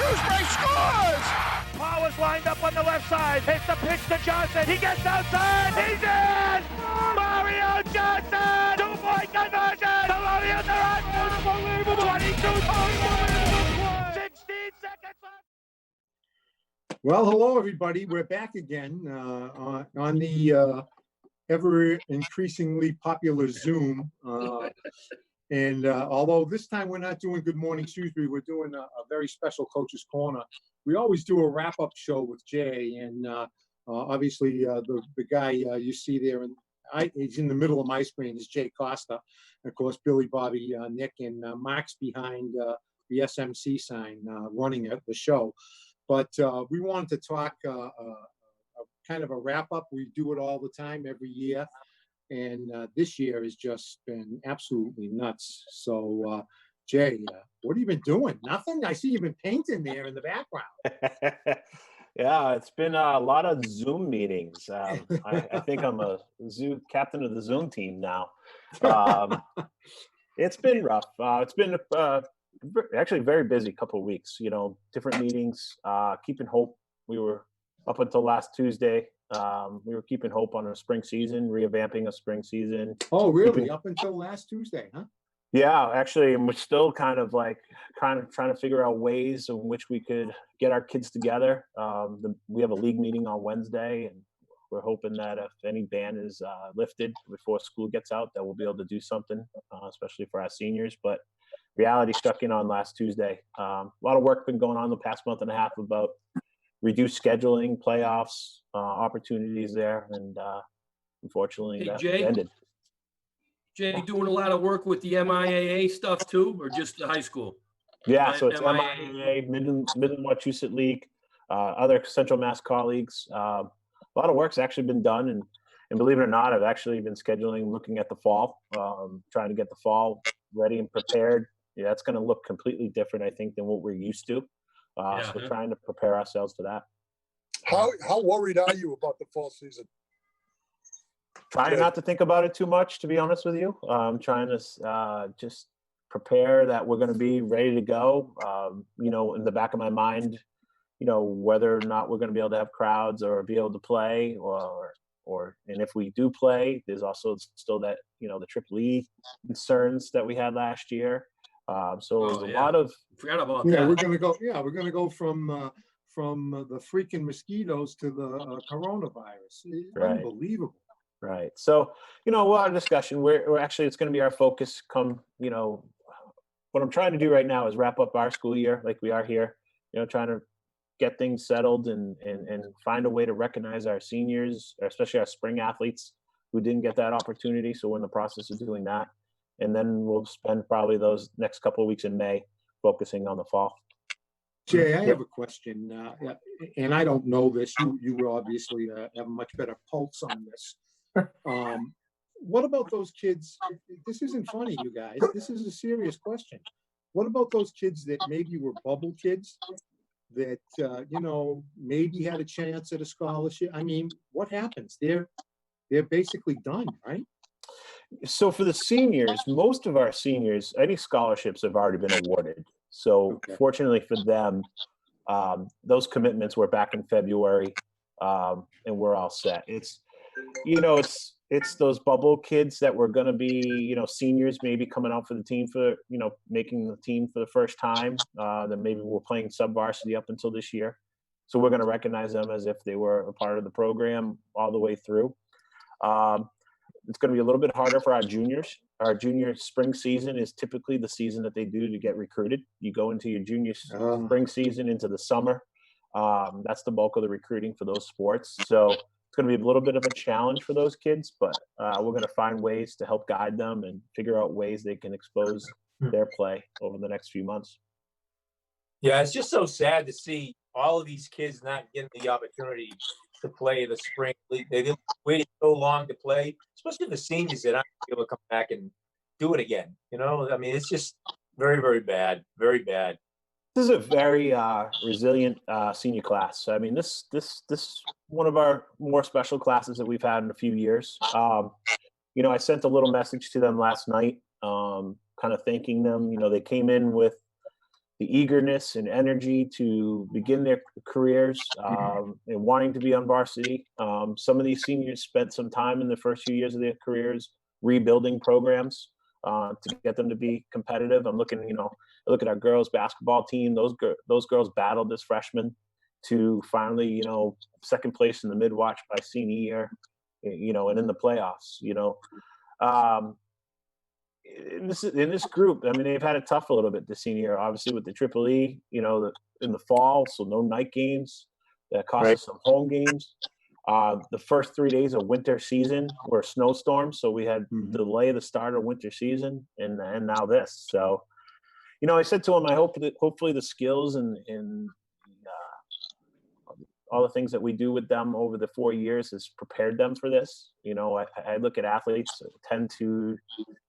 Shrewsbury scores! Powers lined up on the left side. Hits the pitch to Johnson. He gets outside. He's in! Mario Johnson! Two-point conversion! The Warriors are on! Unbelievable! 22 unbelievable! 16 seconds left. Well, hello, everybody. We're back again on the ever increasingly popular Zoom. And although this time we're not doing Good Morning Shrewsbury, we're doing a very special Coach's Corner. We always do a wrap-up show with Jay, and obviously the guy you see there, and he's in the middle of my screen, is Jay Costa. And of course, Billy, Bobby, Nick, and Mark's behind the SMC sign running the show. But we wanted to talk kind of a wrap-up. We do it all the time every year. And this year has just been absolutely nuts. So, Jay, what have you been doing? Nothing? I see you've been painting there in the background. Yeah, it's been a lot of Zoom meetings. I think I'm a captain of the Zoom team now. It's been rough. It's been actually a very busy couple of weeks. You know, different meetings, keeping hope. We were up until last Tuesday. We were keeping hope on a spring season, revamping a spring season. Oh, really? Up until last Tuesday, huh? Yeah, actually, and we're still kind of trying to figure out ways in which we could get our kids together. We have a league meeting on Wednesday, and we're hoping that if any ban is lifted before school gets out, that we'll be able to do something, especially for our seniors. But reality struck in on last Tuesday. A lot of work been going on the past month and a half about reduced scheduling, playoffs, opportunities there, and unfortunately that ended. Jay, doing a lot of work with the MIAA stuff too, or just the high school? Yeah, so it's MIAA, Midland Wachusett League, other Central Mass colleagues. A lot of work's actually been done, and believe it or not, I've actually been scheduling, looking at the fall, trying to get the fall ready and prepared. Yeah, it's going to look completely different, I think, than what we're used to. So we're trying to prepare ourselves for that. How worried are you about the fall season? Trying not to think about it too much, to be honest with you. I'm trying to just prepare that we're going to be ready to go. You know, in the back of my mind, you know, whether or not we're going to be able to have crowds or be able to play, and if we do play, there's also still that, you know, the Triple E concerns that we had last year. So there's a lot of forgot about that. We're gonna go from the freaking mosquitoes to the coronavirus. Right. Unbelievable. Right. So, you know, we'll have a discussion. We're actually, it's going to be our focus come, you know, what I'm trying to do right now is wrap up our school year like we are here, you know, trying to get things settled and find a way to recognize our seniors, especially our spring athletes who didn't get that opportunity. So we're in the process of doing that. And then we'll spend probably those next couple of weeks in May focusing on the fall. Jay, I have a question, and I don't know this. You obviously have a much better pulse on this. What about those kids? This isn't funny, you guys. This is a serious question. What about those kids that maybe were bubble kids that, you know, maybe had a chance at a scholarship? I mean, what happens? They're basically done, right? So for the seniors, most of our seniors, any scholarships have already been awarded. So fortunately for them, those commitments were back in February, and we're all set. It's, you know, it's those bubble kids that were going to be, you know, seniors maybe coming out for the team for, you know, making the team for the first time, that maybe were playing sub-varsity up until this year. So we're going to recognize them as if they were a part of the program all the way through. It's going to be a little bit harder for our juniors. Our junior spring season is typically the season that they do to get recruited. You go into your junior spring season into the summer. That's the bulk of the recruiting for those sports. So it's going to be a little bit of a challenge for those kids, but we're going to find ways to help guide them and figure out ways they can expose their play over the next few months. Yeah, it's just so sad to see all of these kids not getting the opportunity to play the spring league. They waited so long to play, especially the seniors that aren't able to come back and do it again. You know, I mean, it's just very, very bad, very bad. This is a very resilient senior class. I mean, this one of our more special classes that we've had in a few years. You know, I sent a little message to them last night, kind of thanking them. You know, they came in with eagerness and energy to begin their careers and wanting to be on varsity. Some of these seniors spent some time in the first few years of their careers rebuilding programs to get them to be competitive. I'm looking, I look at our girls basketball team. Those girls battled as freshmen to finally, second place in the mid-watch by senior year, and in the playoffs, in this group, I mean, they've had it tough a little bit this senior year, obviously with the Triple E, in the fall, so no night games. That cost us some home games. The first 3 days of winter season were snowstorms, so we had delay the start of winter season, and now this. So, I said to him, I hope that hopefully the skills and all the things that we do with them over the 4 years has prepared them for this. I look at athletes that tend to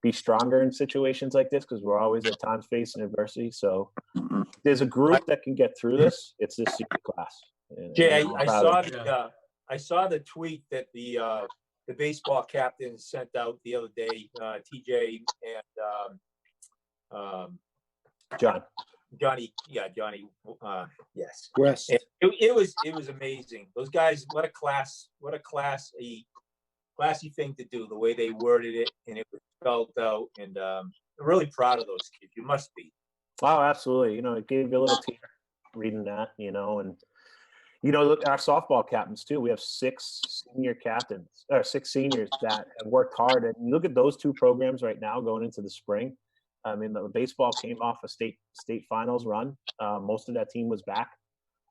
be stronger in situations like this because we're always at times facing adversity. So there's a group that can get through this. It's this senior class. Jay, I saw the tweet that the baseball captain sent out the other day, TJ and Johnny, yes. West. It was amazing. Those guys, what a classy thing to do. The way they worded it, and it was spelled out. And I'm really proud of those kids. You must be. Oh, absolutely. It gave you a little tear reading that. Look, our softball captains too. We have 6 senior captains, or 6 seniors that have worked hard. And you look at those 2 programs right now going into the spring. I mean, the baseball came off a state finals run. Most of that team was back.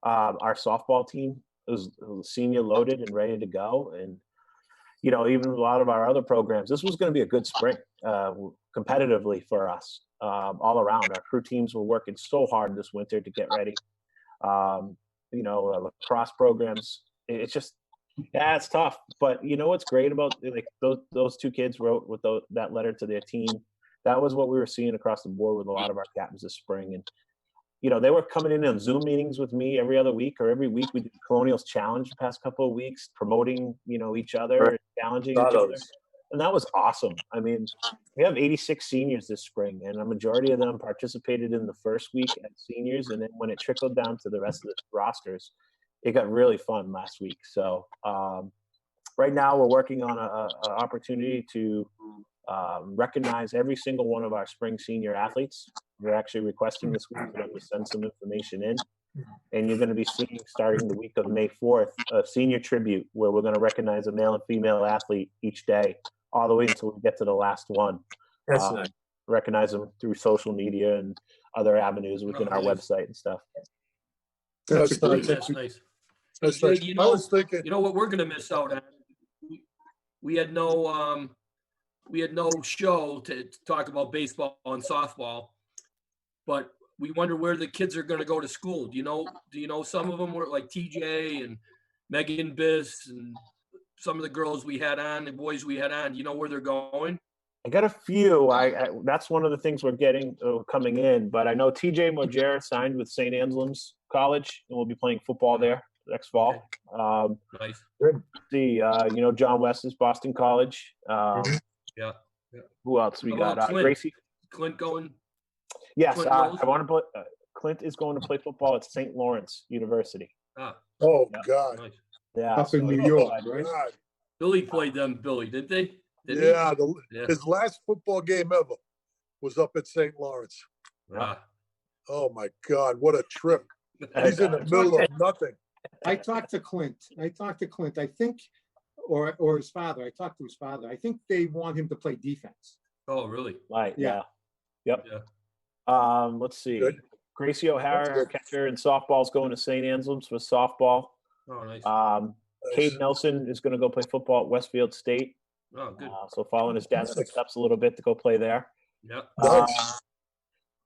Our softball team was senior loaded and ready to go. And, even a lot of our other programs, this was going to be a good spring competitively for us all around. Our crew teams were working so hard this winter to get ready. Lacrosse programs, it's just, it's tough. But what's great about those 2 kids wrote with that letter to their team. That was what we were seeing across the board with a lot of our captains this spring. And, they were coming in on Zoom meetings with me every other week or every week. We did Colonials Challenge the past couple of weeks, promoting, each other, and challenging each other. And that was awesome. I mean, we have 86 seniors this spring, and a majority of them participated in the first week as seniors. And then when it trickled down to the rest of the rosters, it got really fun last week. So right now we're working on an opportunity to recognize every single one of our spring senior athletes. We're actually requesting this week for them to send some information in. And you're going to be seeing, starting the week of May 4th, a senior tribute where we're going to recognize a male and female athlete each day, all the way until we get to the last one. That's nice. Recognize them through social media and other avenues within our website and stuff. That's nice. That's nice. That's Hey, nice. I was thinking, what we're gonna miss out on? We had no show to talk about baseball and softball, but we wonder where the kids are gonna go to school. Do you know some of them were like TJ and Megan Biss and some of the girls we had on, the boys we had on? Do you know where they're going? I got a few. That's one of the things we're getting coming in. But I know TJ Mojera signed with St. Anselm's College, and we'll be playing football there next fall. Nice. John West is Boston College. Yeah. Who else we How got? about Clint? Gracie. Clint going? Yes, Clint I want to put. Clint is going to play football at St. Lawrence University. oh Yeah. God, Nice. Yeah, Up in so- New oh York, my right? God. Billy played them, didn't they? Didn't he? Yeah, Yeah. his last football game ever was up at St. Lawrence. Ah. Oh my God, what a trip! He's in the middle of nothing. I talked to Clint. I think, or his father. I talked to his father. I think they want him to play defense. Oh, really? Right. Yeah. Yep. Yeah. Let's see. Good. Gracie O'Hara, That's good. catcher in softball, is going to St. Anselm's for softball. Oh, nice. Cade Nelson is going to go play football at Westfield State. Oh, good. So following his dad's footsteps a little bit to go play there. Yeah. Nice.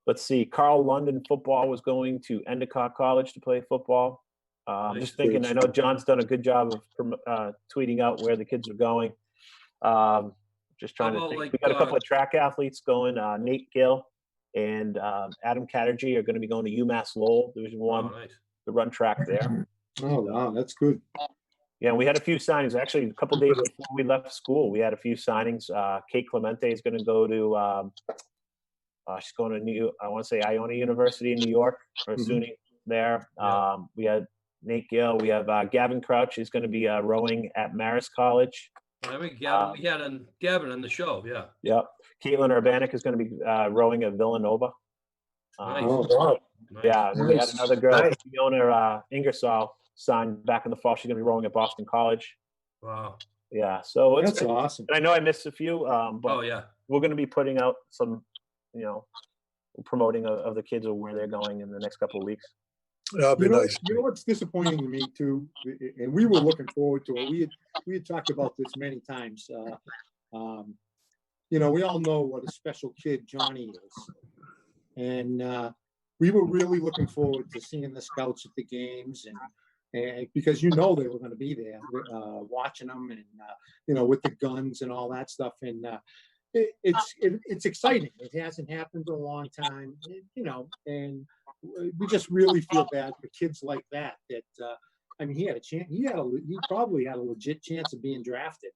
Let's see. Carl London football was going to Endicott College to play football. Nice. Just thinking, I know John's done a good job of tweeting out where the kids are going. Just trying How to about, think. like, We got a couple of track athletes going. Nate Gill and Adam Catterjee are going to be going to UMass Lowell Division Oh, One nice. to run track there. Oh, wow, that's good. Yeah, we had a few signings. Actually, a couple days before we left school, we had a few signings. Kate Clemente is going to go to She's going to I want to say Iona University in New York or SUNY there. Yeah. We had Nate Gill. We have Gavin Crouch. He's going to be rowing at Marist College. I mean, Gavin, we had Gavin on the show. Yeah. Yep. Caitlin Urbanic is going to be rowing at Villanova. Nice. Oh, Wow. Nice. Yeah, and then we had Nice. another girl, Nice. Fiona Ingersoll, signed back in the fall. She's going to be rowing at Boston College. Wow. Yeah, so that's awesome. and I know I missed a few, but Oh yeah. we're going to be putting out some, promoting of the kids or where they're going in the next couple of weeks. That'd be nice. You know what's disappointing to me too, and we were looking forward to it. We had talked about this many times. We all know what a special kid Johnny is, and we were really looking forward to seeing the scouts at the games, and because they were going to be there watching them, and with the guns and all that stuff, and it's exciting. It hasn't happened in a long time, and we just really feel bad for kids like that. He had a chance. He probably had a legit chance of being drafted,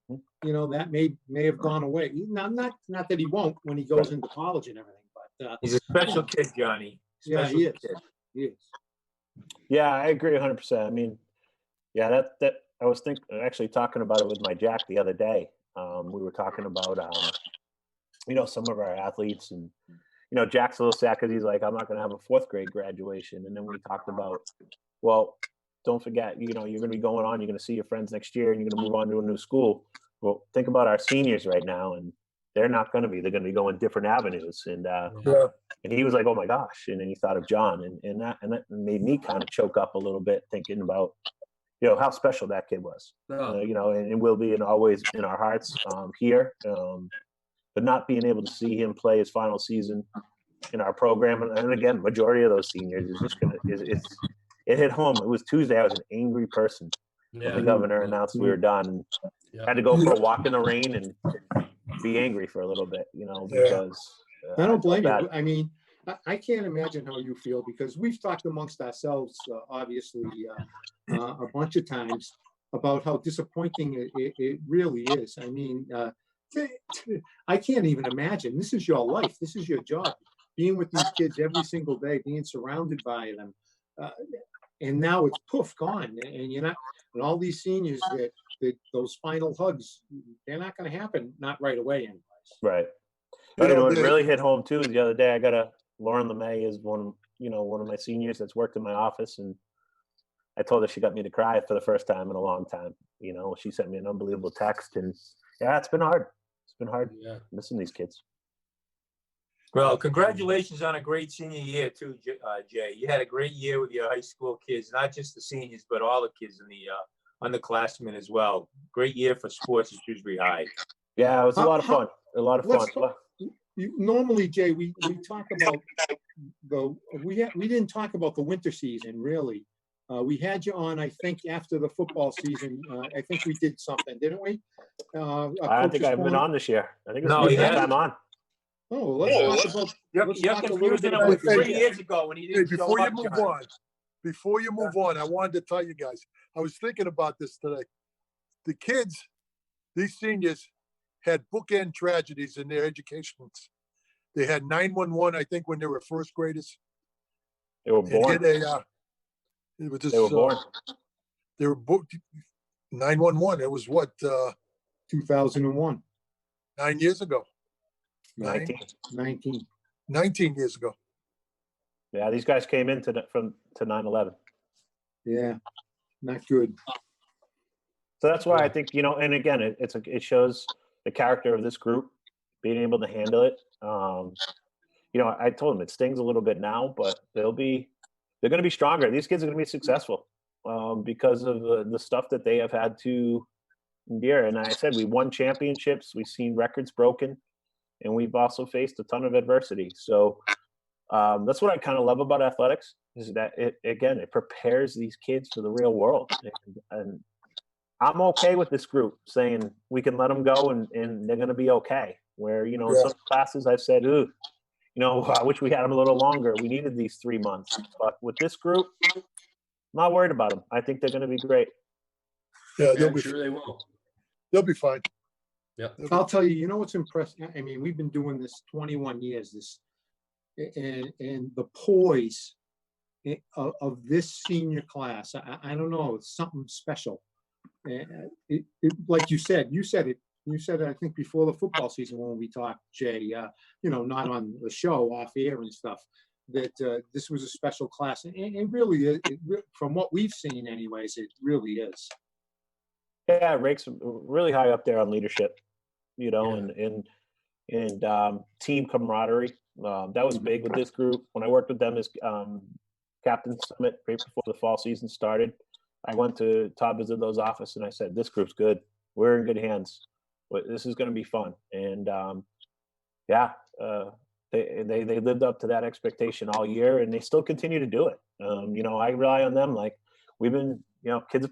and that may have gone away. Not that he won't when he goes into college and everything, but He's a special kid, Johnny. yeah, Special he is. kid. He is. Yeah, I agree 100%. I mean, yeah, that I was actually talking about it with my Jack the other day. We were talking about, some of our athletes, and Jack's a little sad because he's like, I'm not going to have a fourth grade graduation. And then we talked about, well, don't forget, you're going to be going on, you're going to see your friends next year, and you're going to move on to a new school. Well, think about our seniors right now, and they're not going to be. They're going to be going different avenues. And and he was like, oh my gosh. And then he thought of John, and that made me kind of choke up a little bit thinking about, how special that kid was. And will be always in our hearts here. But not being able to see him play his final season in our program, and again, majority of those seniors is just it hit home. It was Tuesday. I was an angry person when the governor announced we were done. Yeah. Had to go for a walk in the rain and be angry for a little bit, because I don't blame felt you. bad. I mean, I can't imagine how you feel, because we've talked amongst ourselves, obviously, a bunch of times about how disappointing it really is. I mean, I can't even imagine. This is your life. This is your job, being with these kids every single day, being surrounded by them. And now it's poof, gone. And you're not, and all these seniors that those final hugs, they're not going to happen, not right away anyways. Right. It really hit home too. The other day, I got Lauren LeMay is one of my seniors that's worked in my office, and I told her she got me to cry for the first time in a long time. She sent me an unbelievable text, and yeah, it's been hard. It's been hard missing these kids. Well, congratulations on a great senior year too, Jay. You had a great year with your high school kids, not just the seniors, but all the kids in the underclassmen as well. Great year for sports at Shrewsbury High. Yeah, it was a lot of fun. A lot of fun. Normally, Jay, we talk about we didn't talk about the winter season really. We had you on, I think, after the football season. I think we did something, didn't we? I don't think I've been on this year. I think it's No, the he first hasn't. time on. Oh, let's talk about. You're Let's talk a little confusing bit him with about 3 years ago when he didn't show Before you up, move John. on, I wanted to tell you guys, I was thinking about this today. The kids, these seniors, had bookend tragedies in their educations. They had 911, I think, when they were first graders. They were born. They were born. They were booked 911. It was what? 2001. 9 years ago. 19. 19 years ago. Yeah, these guys came in to 9/11. Yeah, not good. So that's why I think, and again, it shows the character of this group, being able to handle it. I told them it stings a little bit now, but they're going to be stronger. These kids are going to be successful because of the stuff that they have had to endure. And I said, we won championships, we've seen records broken, and we've also faced a ton of adversity. So that's what I kind of love about athletics, is that it prepares these kids for the real world. And I'm okay with this group saying we can let them go and they're going to be okay. Where, some classes I've said, ooh, I wish we had them a little longer. We needed these 3 months. But with this group, I'm not worried about them. I think they're going to be great. Yeah, I'm sure they will. They'll be fine. I'll tell you, you know what's impressive? I mean, we've been doing this 21 years, and the poise of this senior class, I don't know, it's something special. Like you said it, I think, before the football season when we talked, Jay, not on the show, off air and stuff, that this was a special class. And really, from what we've seen anyways, it really is. Yeah, it ranks really high up there on leadership, and team camaraderie. That was big with this group. When I worked with them as Captain Summit right before the fall season started, I went to Todd Bizillo's office and I said, this group's good. We're in good hands. But this is going to be fun. And they lived up to that expectation all year, and they still continue to do it. I rely on them. Like, we've been,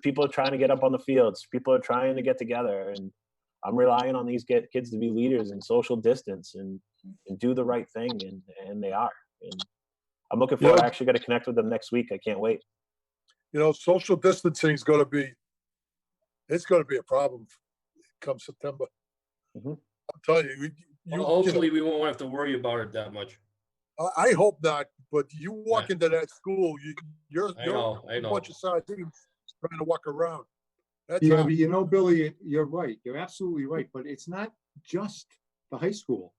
people are trying to get up on the fields. People are trying to get together, and I'm relying on these kids to be leaders and social distance and do the right thing, and they are. And I'm looking forward. I actually got to connect with them next week. I can't wait. Social distancing is going to be a problem come September. Mm-hmm. I'm telling you. Hopefully we won't have to worry about it that much. I hope not, but you walk into that school, you're I know. a bunch of sardines trying to walk around. But Billy, you're right. You're absolutely right. But it's not just the high school.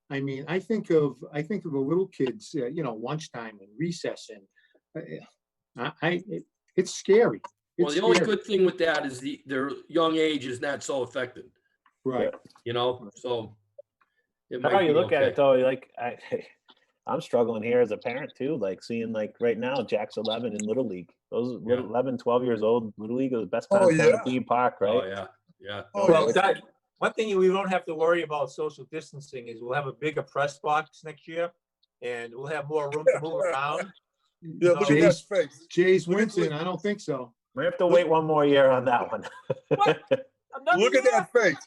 I mean, I think of the little kids, lunchtime and recess, and it's scary. The only good thing with that is their young age is not so affected. Right. So it How might you be look okay. at it though, like I'm struggling here as a parent too, like seeing right now Jack's 11 in Little League. Those 11, 12 years old, Little League is the best time at Bee Park, right? Oh, yeah. Well, one thing we don't have to worry about social distancing is we'll have a bigger press box next year, and we'll have more room to move around. Yeah, look at that face. Jay's Winston, I don't think so. We have to wait one more year on that one. Look at that face.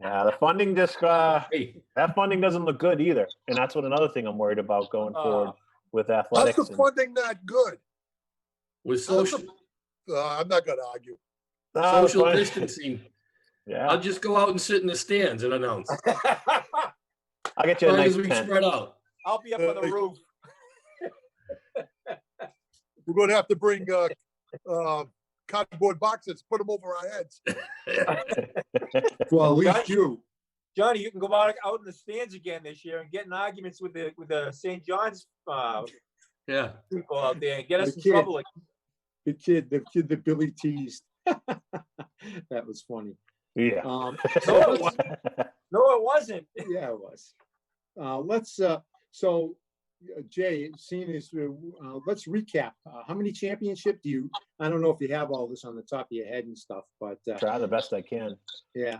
Yeah, the funding that funding doesn't look good either, and that's another thing I'm worried about going forward with athletics. How's the funding not good? With social, I'm not going to argue. Social distancing. Yeah, I'll just go out and sit in the stands and announce. I'll get you a nice we tent. spread out. I'll be up on the roof. We're going to have to bring cardboard boxes, put them over our heads. Well, at least you. Johnny, you can go out in the stands again this year and get in arguments with the St. John's people out there and get us in trouble. The kid that Billy teased. That was funny. Yeah. No, it wasn't. Yeah, it was. Jay, seeing as let's recap. How many championships I don't know if you have all this on the top of your head and stuff, but try the best I can. Yeah.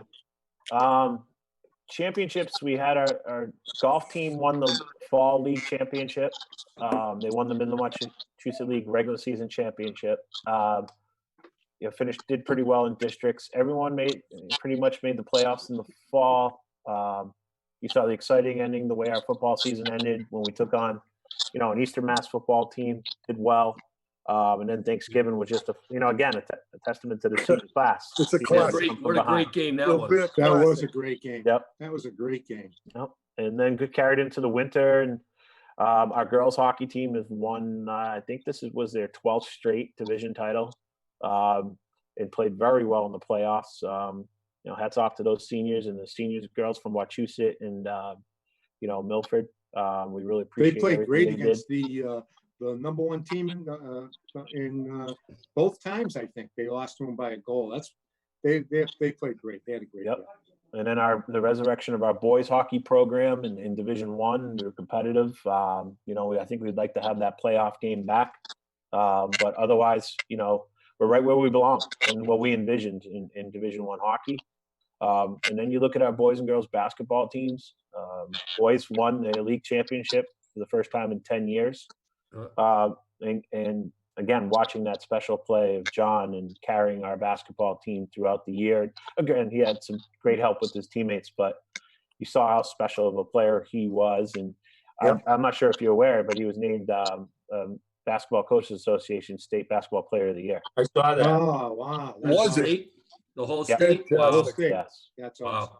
Championships, we had our golf team won the fall league championship. They won the Midland Massachusetts League regular season championship. Did pretty well in districts. Everyone pretty much made the playoffs in the fall. You saw the exciting ending, the way our football season ended when we took on, an Eastern Mass football team, did well. And then Thanksgiving was just a testament to the senior class. It's a class. What a great game that was. That was a great game. Yep. That was a great game. Yep. And then carried into the winter, and our girls hockey team has won. I think this was their 12th straight division title, and played very well in the playoffs. Hats off to those seniors and the seniors girls from Wachusett and Milford. We really appreciate. They played great against the number one team in both times. I think they lost to them by a goal. They played great. They had a great game. And then the resurrection of our boys hockey program in Division One. We were competitive. I think we'd like to have that playoff game back. But otherwise, we're right where we belong and what we envisioned in Division One hockey. And then you look at our boys and girls basketball teams. Boys won the league championship for the first time in 10 years. And again, watching that special play of John and carrying our basketball team throughout the year. Again, he had some great help with his teammates, but you saw how special of a player he was. And I'm not sure if you're aware, but he was named Basketball Coaches Association State Basketball Player of the Year. I saw that. Oh, wow. Was it? The whole Yeah. state? The whole Wow. state. Yes. That's awesome. Wow.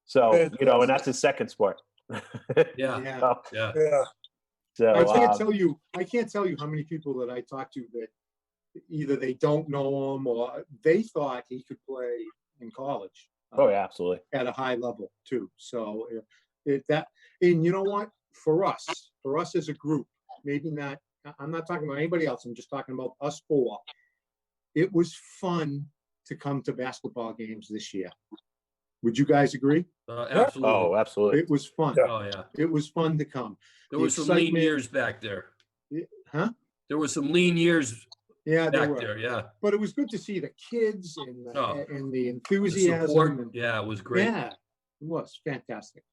So, Fantastic. and that's his second sport. Yeah. Yeah. So, Yeah. Yeah. I can't so tell you how many people that I talked to that either they don't know him or they thought he could play in college. oh yeah, absolutely. At a high level too. So and you know what? For us as a group, maybe not, I'm not talking about anybody else. I'm just talking about us four. It was fun to come to basketball games this year. Would you guys agree? Absolutely. Oh, absolutely. It was fun. Yeah. Oh, yeah. It was fun to come. There The were some lean excitement- years back there. Huh? There were some lean years Yeah, there back were. there. Yeah. But it was good to see the kids and Oh. the The enthusiasm. support. And, Yeah, it was great. yeah, it was fantastic.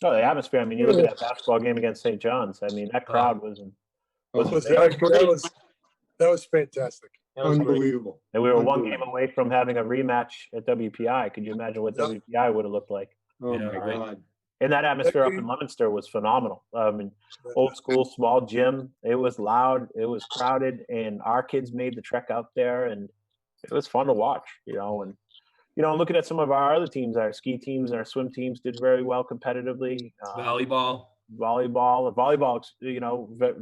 Oh, the atmosphere. I mean, you look at that basketball game against St. John's. I mean, that crowd was That was fantastic. That was great. Unbelievable. and we were one game Unbelievable. away from having a rematch at WPI. Could you imagine what Yeah. WPI would have looked like? Oh Yeah, my right. God. And that atmosphere up in Agreed. Leominster was phenomenal. I mean, old school, small gym. It was loud. It was crowded, and our kids made the trek out there, and it was fun to watch. And looking at some of our other teams, our ski teams and our swim teams did very well competitively. Volleyball, Volleyball,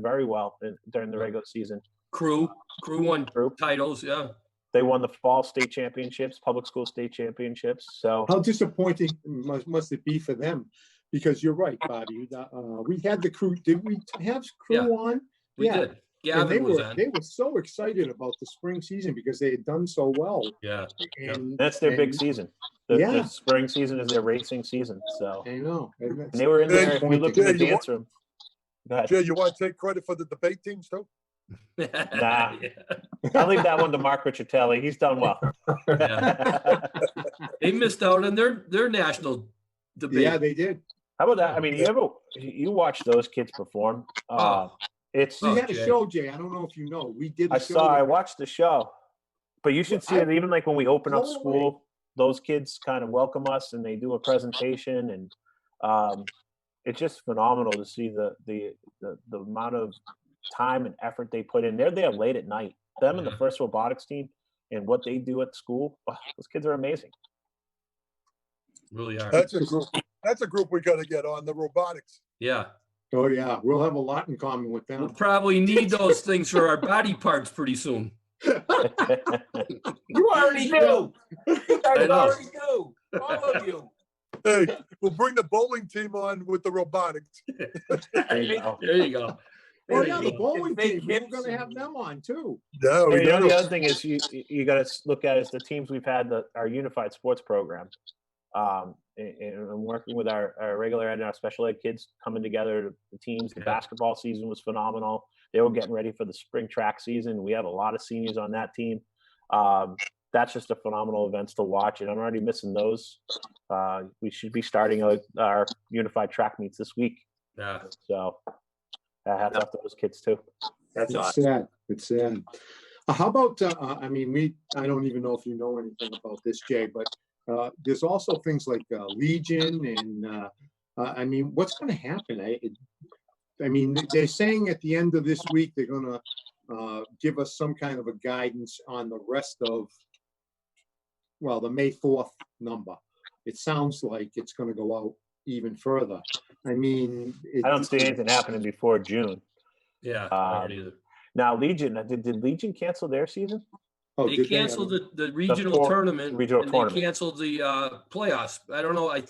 very well during the regular season. crew won Crew. titles. Yeah. They won the fall state championships, public school state championships. So How disappointing must it be for them? Because you're right, Bobby. We had the crew. Did we have crew Yeah. on? We Yeah. did. And they Gavin was were on. they were so excited about the spring season because they had done so well. Yeah. And that's their big and- season. The Yeah. spring season is their racing season. So I know. and they were in there. If you look in the Yeah, you dance room, go ahead. Jay, you want to take credit for the debate teams too? Nah. Yeah. I'll leave that one to Mark Riccitelli. He's done well. They missed out on their national debate. Yeah, they did. How about that? I mean, you watch those kids perform. It's We had a Jay. show, Jay. I don't know if you know. We did a show. I watched the show, but you should see Well, it even like when we open up blown away. school, those kids kind of welcome us and they do a presentation, and it's just phenomenal to see the amount of time and effort they put in. They're there late at night. Them and the Yeah. first robotics team and what they do at school. Those kids are amazing. Really are. That's a group we got to get on, the robotics. Yeah. Oh yeah, we'll have a lot in common with We'll them. probably need those things for our body parts pretty soon. You already do. You I guys know. already do. All of you. Hey, we'll bring the bowling team on with the robotics. There you go. There you go. Oh There yeah, you the go. bowling Big team. We were hips going to and- have them on too. No, Hey, we you know, got the other thing is you got to look at is the teams we've had our unified sports program, and working with our regular ed and our special ed kids coming together. The teams, the Yeah. basketball season was phenomenal. They were getting ready for the spring track season. We have a lot of seniors on that team. That's just a phenomenal events to watch, and I'm already missing those. We should be starting our unified track meets this week, Yeah. so hats off to those kids too. That's It's awesome. sad. It's sad. How about? I mean, I don't even know if you know anything about this, Jay, but there's also things like Legion, and I mean, what's going to happen? I mean, they're saying at the end of this week they're going to give us some kind of a guidance on the rest of, well, the May 4th number. It sounds like it's going to go out even further. I mean, I don't see anything happening before June. Yeah. I don't either. Now, Legion, did Legion cancel their season? Oh, They did they? canceled the regional four- tournament. regional and tournament. They canceled the playoffs. I don't know. I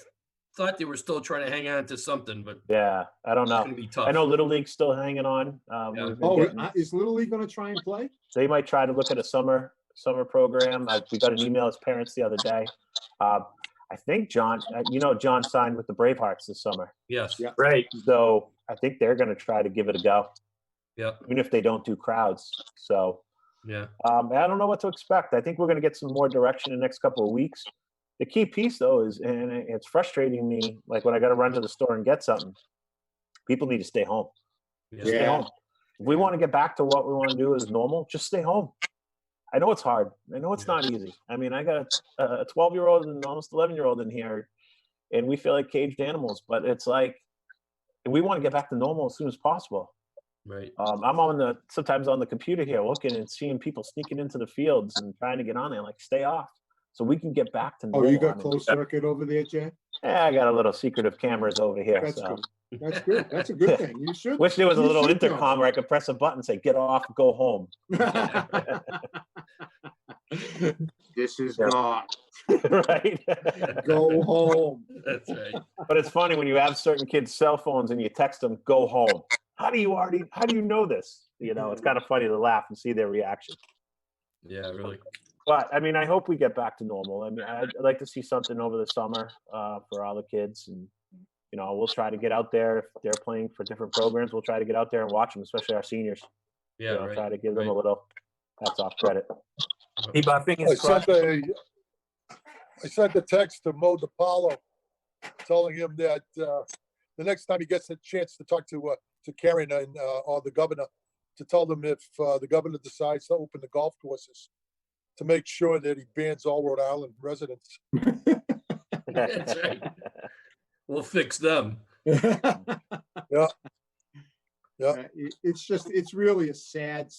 thought they were still trying to hang on to something, but Yeah, I don't it's know. going to be tough. I know Little League's still hanging on. Yeah. We've been Oh, getting- is Little League going to try and play? they might try to look at a summer program. We got an email as parents the other day. I think John signed with the Bravehearts this summer, Yes. Yeah. Right. so I think they're going to try to give it a go, Yeah. even if they don't do crowds. So Yeah. I don't know what to expect. I think we're going to get some more direction in the next couple of weeks. The key piece, though, is, and it's frustrating me, like when I got to run to the store and get something, people need to stay home. Yeah. Stay home. If we want to get back to what we want to do as normal, just stay home. I know it's hard. I know it's not easy. I mean, I got a 12-year-old and almost 11-year-old in here, and we feel like caged animals, but it's like we want to get back to normal as soon as possible. Right. I'm sometimes on the computer here looking and seeing people sneaking into the fields and trying to get on there. Like, stay off. so we can get back to Oh, normal. you I got mean, closed circuit over there, Jay? yeah, I got a little secretive cameras over here. That's So. good. That's good. That's a good thing. You should. Wish there was a you little should know. intercom where I could press a button and say, "Get off, go home." This is Yeah. God. Right? Go home. That's right. But it's funny when you have certain kids' cell phones and you text them, "Go home." How do you know this? You know, it's kind of funny to laugh and see their reaction. Yeah, really. But I mean, I hope we get back to normal. I mean, I'd like to see something over the summer for all the kids, and you know, we'll try to get out there if they're playing for different programs. We'll try to get out there and watch them, especially our seniors. Yeah, You know, right. try to give them a right. little hats off credit. Keep our fingers crossed. I sent a text to Mo DiPaolo telling him that the next time he gets a chance to talk to Karen and or the governor, to tell them if the governor decides to open the golf courses, to make sure that he bans all Rhode Island residents. That's right. We'll fix them. Yeah. It's really a sad,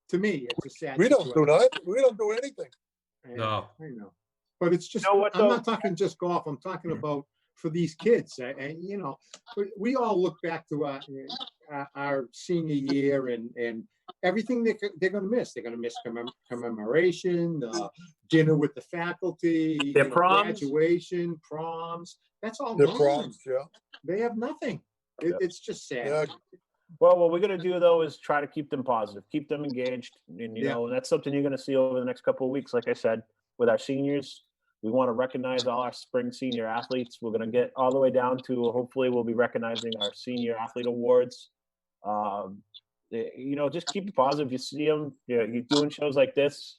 to me, it's a sad. We don't do situation. that. We don't do anything. No. I know. But it's just, You know what, I'm though? not talking just golf. I'm talking about for these kids. And, you know, we all look back to our senior year and everything they're going to miss. They're going to miss commemoration, dinner with the faculty, Their proms. graduation, proms. That's all Their gone. problems, yeah. They have nothing. It's just sad. Yeah. Well, what we're going to do, though, is try to keep them positive, keep them engaged. And, you Yeah. know, and that's something you're going to see over the next couple of weeks. Like I said, with our seniors, we want to recognize all our spring senior athletes. We're going to get all the way down to, hopefully, we'll be recognizing our senior athlete awards. You know, just keep it positive. You see them, you're doing shows like this,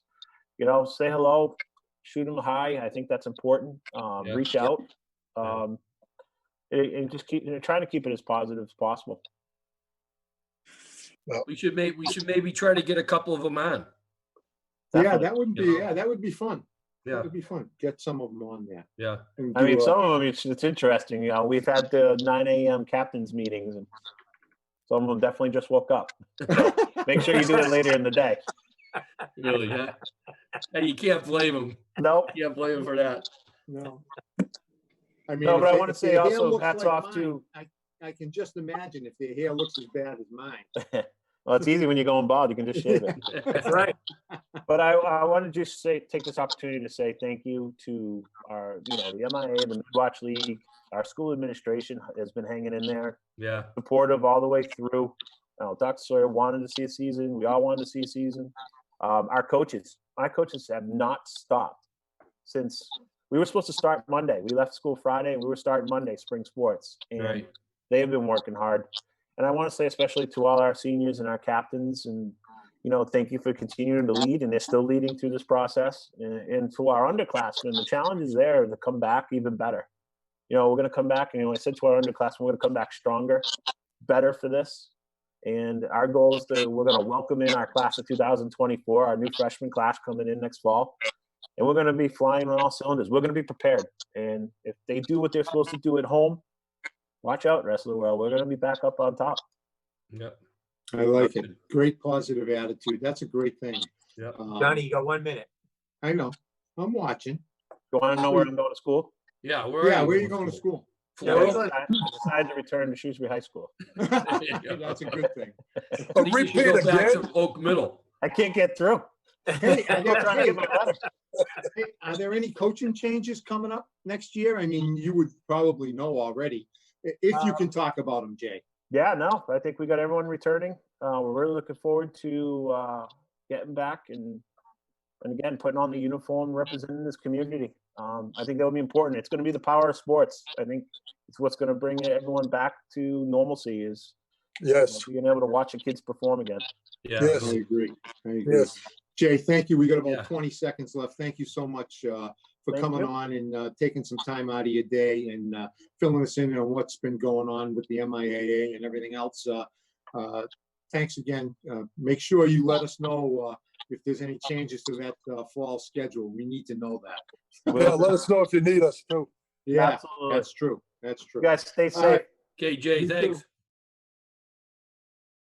you know, say hello, shoot them hi. I think that's important. Yeah. Reach out. And just trying to keep it as positive as possible. We should maybe try to get a couple of them on. Yeah, Definitely. that would be fun. Yeah. That would be fun. Get some of them on there. Yeah. And I mean, do a- some of them, it's interesting. You know, we've had the 9 a.m. captains meetings, and some of them definitely just woke up. Make sure you do it later in the day. Really. Yeah. And you can't blame them. Nope. You can't blame them for that. No. I mean, No, if but I they- want to if say their hair also looks hats like off mine, to. I can just imagine if their hair looks as bad as mine. Well, it's easy when you're going bald. You can just shave it. That's right. But I want to just take this opportunity to say thank you to our, you know, the MIA, the Midwatch League, our school administration has been hanging in there, Yeah. supportive all the way through. Dr. Sawyer wanted to see a season. We all wanted to see a season. My coaches have not stopped since we were supposed to start Monday. We left school Friday and we were starting Monday, spring sports. And Right. they have been working hard. And I want to say especially to all our seniors and our captains, and, you know, thank you for continuing to lead, and they're still leading through this process. And to our underclassmen, the challenge is there to come back even better. You know, we're going to come back, and I said to our underclassmen, we're going to come back stronger, better for this. And our goal is we're going to welcome in our class of 2024, our new freshman class coming in next fall. And we're going to be flying on all cylinders. We're going to be prepared. And if they do what they're supposed to do at home, watch out, rest of the world. We're going to be back up on top. Yep. I like it. Great positive attitude. That's a great thing. Yep. Johnny, you got 1 minute. I know. I'm watching. You want to know where I'm going to school? Yeah. Where are you going to school? Florida. I decided to return to Shrewsbury High School. That's a good thing. A You should repeat go back again? to Oak Middle. I can't get through. Hey, I'm trying to get my letter. are there any coaching changes coming up next year? I mean, you would probably know already, if you can talk about them, Jay. Yeah, no, I think we got everyone returning. We're really looking forward to getting back and again, putting on the uniform, representing this community. I think that would be important. It's going to be the power of sports. I think it's what's going to bring everyone back to normalcy is Yes. being able to watch the kids perform again. Yeah. Yes. I agree. I agree. Yes. Jay, thank you. We got about Yeah. 20 seconds left. Thank you so much for Thank coming you. on and taking some time out of your day and filling us in on what's been going on with the MIAA and everything else. Thanks again. Make sure you let us know if there's any changes to that fall schedule. We need to know that. Yeah, let us know if you need us too. Yeah, Absolutely. that's true. That's true. You guys stay All safe. right. Okay, Jay, You too. thanks.